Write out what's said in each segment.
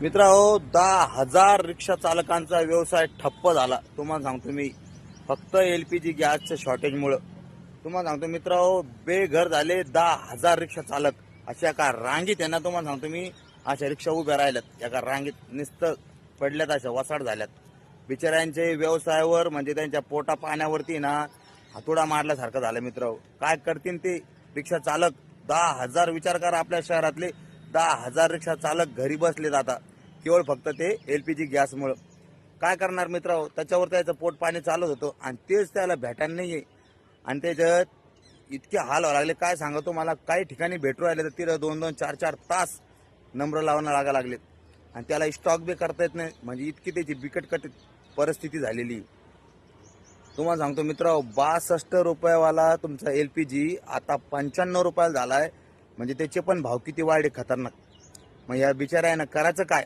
मित्रांनो 10,000 रिक्षा चालकांचा व्यवसाय ठप्प झाला। तुम्हाला सांगतो मी फक्त एलपीजी गॅसच्या शॉर्टेजमुळे। तुम्हाला सांगतो मित्रांनो बेघर झाले 10,000 रिक्षा चालक। अशा का रांगीत त्यांना तुम्हाला सांगतो मी अशा रिक्षा उभ्या राहिल्यात, एका रांगीत नुसतं पडल्यात, अशा वसाड झाल्यात। बिचाऱ्यांचे व्यवसायावर म्हणजे त्यांच्या पोटा पाण्यावरती ना हातोडा मारल्यासारखं झालं मित्रांनो। काय करतील ते रिक्षा चालक? 10,000 विचार करा, आपल्या शहरातले 10,000 रिक्षा चालक घरी बसलेत आता, केवळ फक्त ते एलपीजी गॅसमुळे। काय करणार मित्रांनो? त्याच्यावर त्याचं पोट पाणी चालत होतं आणि तेच त्याला भेटायला नाहीये आणि त्याच्यात इतके हाल व्हायला लागले। काय सांगतो मला, काही ठिकाणी भेटू राहिले तर तिथं 2-2, 4-4 तास नंबर लावणं लागा लागलेत आणि त्याला स्टॉक बी करता येत नाही। म्हणजे इतकी त्याची बिकट परिस्थिती झालेली। तुम्हाला सांगतो मित्रांनो 62 रुपयावाला तुमचा एलपीजी आता 95 रुपयाला झालाय। म्हणजे त्याचे पण भाव किती वाढले, खतरनाक। मग या बिचाऱ्यानं करायचं काय?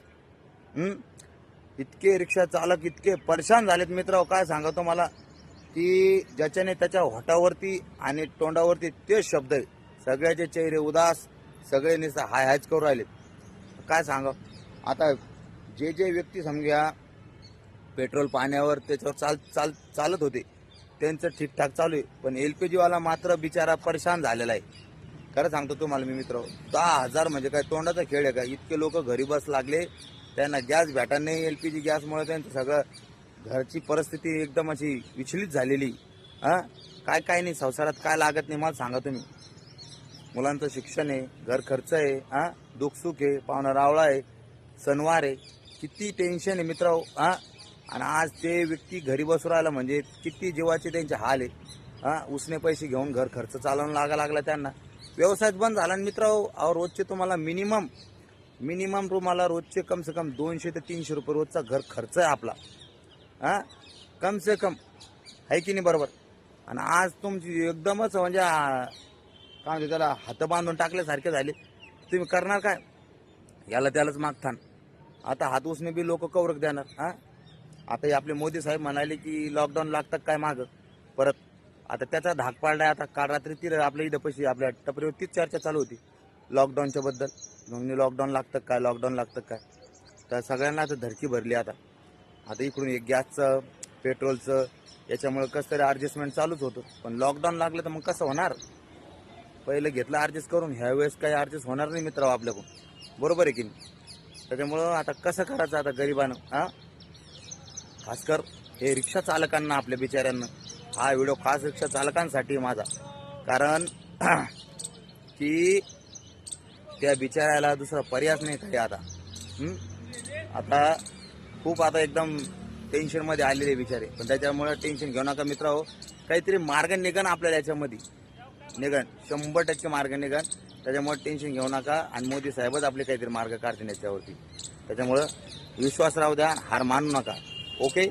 इतके रिक्षा चालक इतके परेशान झालेत मित्रांनो, काय सांगतो मला की ज्याच्याने त्याच्या होटावरती आणि तोंडावरती तेच शब्द आहे। सगळ्याचे चेहरे उदास, सगळे नुसते हाय हायच करू राहिलेत। काय सांगा आता, जे व्यक्ती समजा पेट्रोल पाण्यावर त्याच्यावर चालत होते त्यांचं ठीकठाक चालू आहे, पण एलपीजी वाला मात्र बिचारा परेशान झालेला आहे। खरं सांगतो तुम्हाला मी मित्र, 10,000 म्हणजे काय तोंडाचा खेळ आहे का? इतके लोक घरी बस लागले, त्यांना गॅस भेटा नाही। एलपीजी गॅसमुळे त्यांचं सगळं घरची परिस्थिती एकदम अशी विचलित झालेली। काय नाही संसारात काय लागत नाही मला सांगा तुम्ही। मुलांचं शिक्षण आहे, घर खर्च आहे, दुःखसुख आहे, पाहुणा रावळा आहे, सणवार आहे, किती टेन्शन आहे मित्रांनो। आणि आज ते व्यक्ती घरी बसू राहिला म्हणजे किती जीवाचे त्यांचे हाल आहे। उसने पैसे घेऊन घर खर्च चालवून लागला त्यांना। व्यवसाय बंद झाला मित्रांनो। रोजचे तुम्हाला मिनिमम तुम्हाला रोजचे कम से कम 200 ते 300 रुपये रोजचा घर खर्च आहे आपला, कम से कम, आहे की नाही बरोबर? आणि आज तुमची एकदमच म्हणजे काय म्हणते त्याला, हात बांधून टाकल्यासारखे झाले। तुम्ही करणार काय? याला त्यालाच मागतान। आता हात उसने बी लोक कवरक देणार। आता हे आपले मोदी साहेब म्हणाले की लॉकडाऊन लागतात काय मागं परत, आता त्याचा धाक पाडलाय। आता काल रात्री ती आपल्या इथं पैसे आपल्या टपरीवर तीच चर्चा चालू होती लॉकडाऊनच्या बद्दल। म्हणजे लॉकडाऊन लागतं काय, लॉकडाऊन लागतं काय, तर सगळ्यांना आता धडकी भरली। आता इकडून एक गॅसचं, पेट्रोलचं याच्यामुळे कसं तरी ॲडजस्टमेंट चालूच होतं, पण लॉकडाऊन लागलं तर मग कसं होणार? पहिलं घेतलं ॲडजस्ट करून, ह्या वेळेस काही ॲडजस्ट होणार नाही मित्रांनो आपल्याकडून, बरोबर आहे की नाही? त्याच्यामुळं आता कसं करायचं आता गरिबानं? खासकर हे रिक्षा चालकांना, आपल्या बिचाऱ्यांना हा व्हिडिओ खास रिक्षा चालकांसाठी माझा, कारण की त्या बिचाऱ्याला दुसरा पर्यायच नाही काही आता। आता खूप आता एकदम टेन्शनमध्ये आलेले बिचारे, पण त्याच्यामुळे टेन्शन घेऊ नका मित्रांनो। काहीतरी मार्ग निघन आपल्याला, याच्यामध्ये निघन, 100% मार्ग निघन। त्याच्यामुळे टेन्शन घेऊ नका आणि मोदी साहेबच आपले काहीतरी मार्ग काढतील याच्यावरती। त्याच्यामुळं विश्वास राहू द्या, हार मानू नका। ओके।